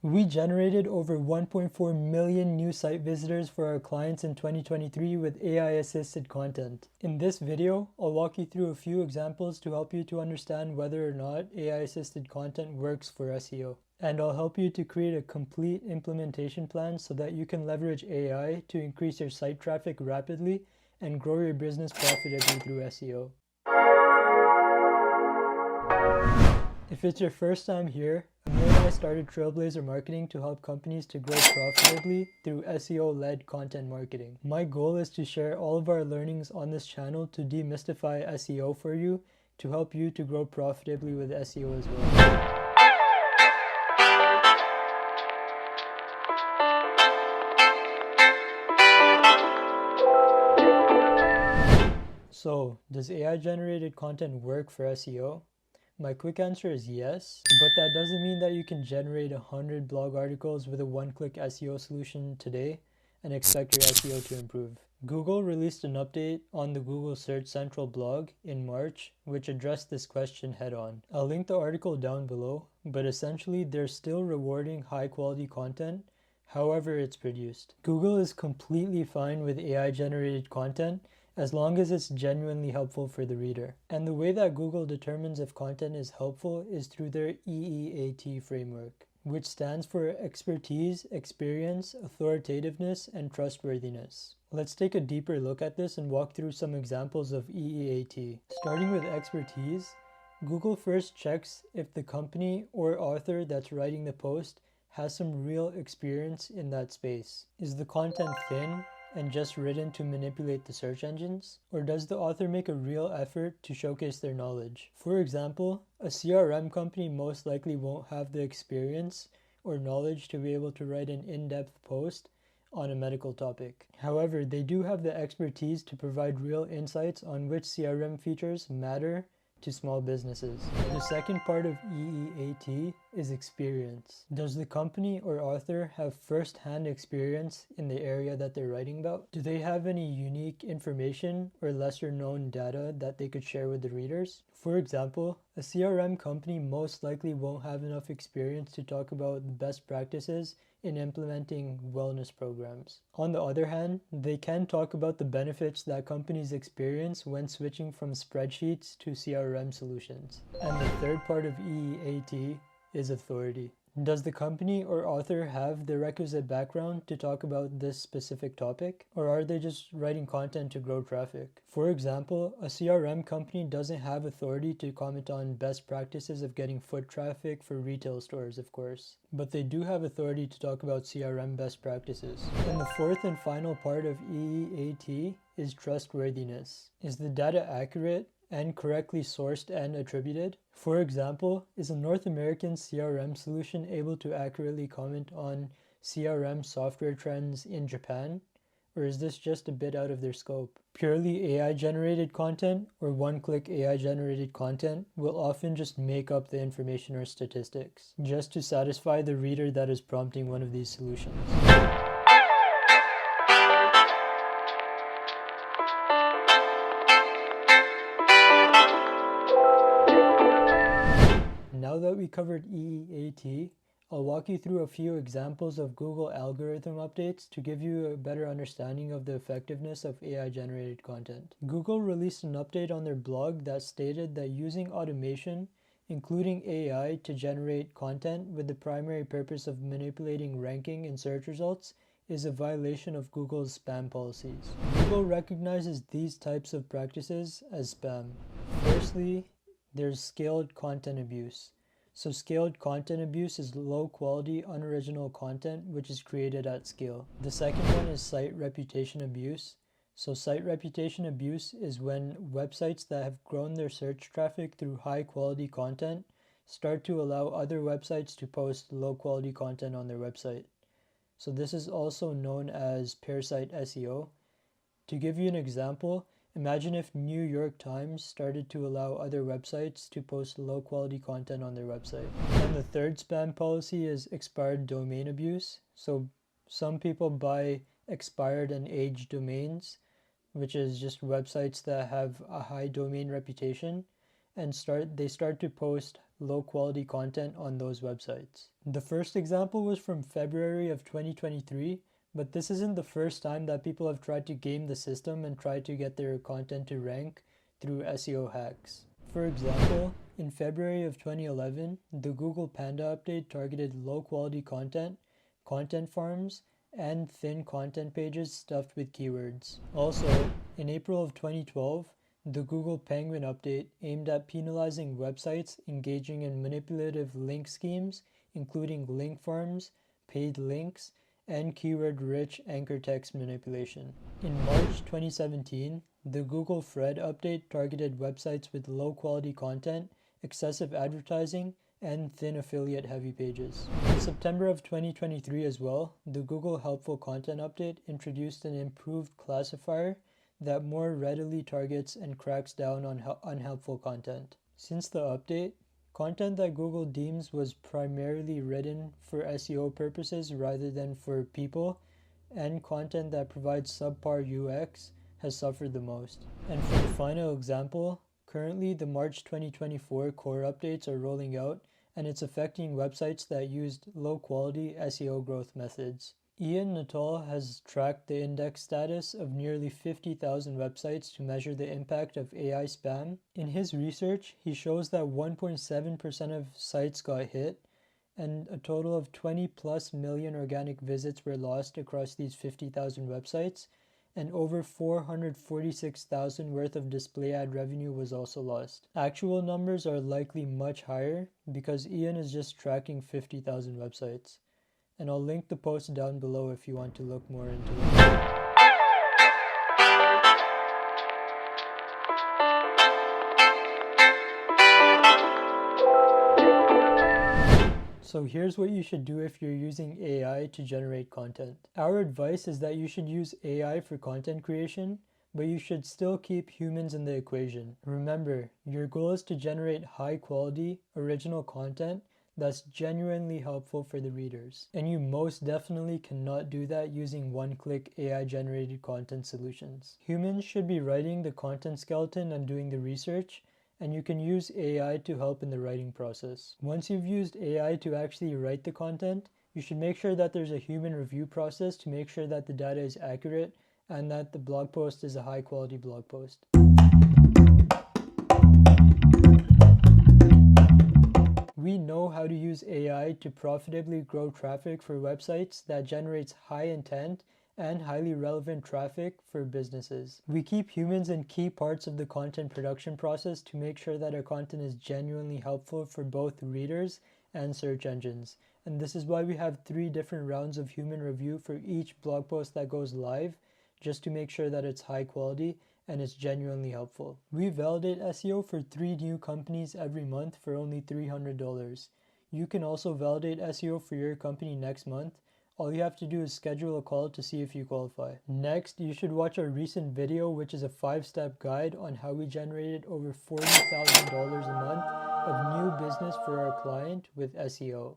We generated over 1.4 million new site visitors for our clients in 2023 with AI-assisted content. In this video, I'll walk you through a few examples to help you to understand whether or not AI-assisted content works for SEO. And I'll help you to create a complete implementation plan so that you can leverage AI to increase your site traffic rapidly and grow your business profitably through SEO. If it's your first time here, Amir and I started Trailblazer Marketing to help companies to grow profitably through SEO-led content marketing. My goal is to share all of our learnings on this channel to demystify SEO for you, to help you to grow profitably with SEO as well. So, does AI-generated content work for SEO? My quick answer is yes, but that doesn't mean that you can generate 100 blog articles with a one-click SEO solution today and expect your SEO to improve. Google released an update on the Google Search Central blog in March, which addressed this question head-on. I'll link the article down below, but essentially they're still rewarding high-quality content, however it's produced. Google is completely fine with AI-generated content as long as it's genuinely helpful for the reader. And the way that Google determines if content is helpful is through their EEAT framework, which stands for expertise, experience, authoritativeness, and trustworthiness. Let's take a deeper look at this and walk through some examples of EEAT. Starting with expertise, Google first checks if the company or author that's writing the post has some real experience in that space. Is the content thin and just written to manipulate the search engines? Or does the author make a real effort to showcase their knowledge? For example, a CRM company most likely won't have the experience or knowledge to be able to write an in-depth post on a medical topic. However, they do have the expertise to provide real insights on which CRM features matter to small businesses. The second part of EEAT is experience. Does the company or author have first-hand experience in the area that they're writing about? Do they have any unique information or lesser known data that they could share with the readers? For example, a CRM company most likely won't have enough experience to talk about the best practices in implementing wellness programs. On the other hand, they can talk about the benefits that companies experience when switching from spreadsheets to CRM solutions. And the third part of EEAT is authority. Does the company or author have the requisite background to talk about this specific topic, or are they just writing content to grow traffic? For example, a CRM company doesn't have authority to comment on best practices of getting foot traffic for retail stores, of course, but they do have authority to talk about CRM best practices. And the fourth and final part of EEAT is trustworthiness. Is the data accurate and correctly sourced and attributed? For example, is a North American CRM solution able to accurately comment on CRM software trends in Japan? Or is this just a bit out of their scope? Purely AI-generated content or one-click AI-generated content will often just make up the information or statistics, just to satisfy the reader that is prompting one of these solutions. Now that we covered EEAT, I'll walk you through a few examples of Google algorithm updates to give you a better understanding of the effectiveness of AI-generated content. Google released an update on their blog that stated that using automation, including AI, to generate content with the primary purpose of manipulating ranking in search results is a violation of Google's spam policies. Google recognizes these types of practices as spam. Firstly, there's scaled content abuse. So scaled content abuse is low quality, unoriginal content which is created at scale. The second one is site reputation abuse. So site reputation abuse is when websites that have grown their search traffic through high quality content start to allow other websites to post low quality content on their website. So this is also known as parasite SEO. To give you an example, imagine if New York Times started to allow other websites to post low quality content on their website. And the third spam policy is expired domain abuse. So some people buy expired and aged domains, which is just websites that have a high domain reputation, and they start to post low quality content on those websites. The first example was from February of 2023, but this isn't the first time that people have tried to game the system and tried to get their content to rank through SEO hacks. For example, in February of 2011, the Google Panda update targeted low quality content, content farms, and thin content pages stuffed with keywords. Also, in April of 2012, the Google Penguin update aimed at penalizing websites engaging in manipulative link schemes, including link farms, paid links, and keyword-rich anchor text manipulation. In March 2017, the Google Fred update targeted websites with low-quality content, excessive advertising, and thin affiliate-heavy pages. In September of 2023 as well, the Google Helpful Content update introduced an improved classifier that more readily targets and cracks down on unhelpful content. Since the update, content that Google deems was primarily written for SEO purposes rather than for people, and content that provides subpar UX has suffered the most. And for the final example, currently the March 2024 core updates are rolling out, and it's affecting websites that used low-quality SEO growth methods. Ian Nuttall has tracked the index status of nearly 50,000 websites to measure the impact of AI spam. In his research, he shows that 1.7% of sites got hit, and a total of 20 plus million organic visits were lost across these 50,000 websites, and over 446,000 worth of display ad revenue was also lost. Actual numbers are likely much higher because Ian is just tracking 50,000 websites. And I'll link the post down below if you want to look more into it. So here's what you should do if you're using AI to generate content. Our advice is that you should use AI for content creation, but you should still keep humans in the equation. Remember, your goal is to generate high quality, original content that's genuinely helpful for the readers. And you most definitely cannot do that using one-click AI-generated content solutions. Humans should be writing the content skeleton and doing the research, and you can use AI to help in the writing process. Once you've used AI to actually write the content, you should make sure that there's a human review process to make sure that the data is accurate and that the blog post is a high-quality blog post. We know how to use AI to profitably grow traffic for websites that generates high intent and highly relevant traffic for businesses. We keep humans in key parts of the content production process to make sure that our content is genuinely helpful for both readers and search engines. And this is why we have 3 different rounds of human review for each blog post that goes live, just to make sure that it's high quality and it's genuinely helpful. We validate SEO for 3 new companies every month for only $300. You can also validate SEO for your company next month. All you have to do is schedule a call to see if you qualify. Next, you should watch our recent video, which is a 5-step guide on how we generated over $40,000 a month of new business for our client with SEO.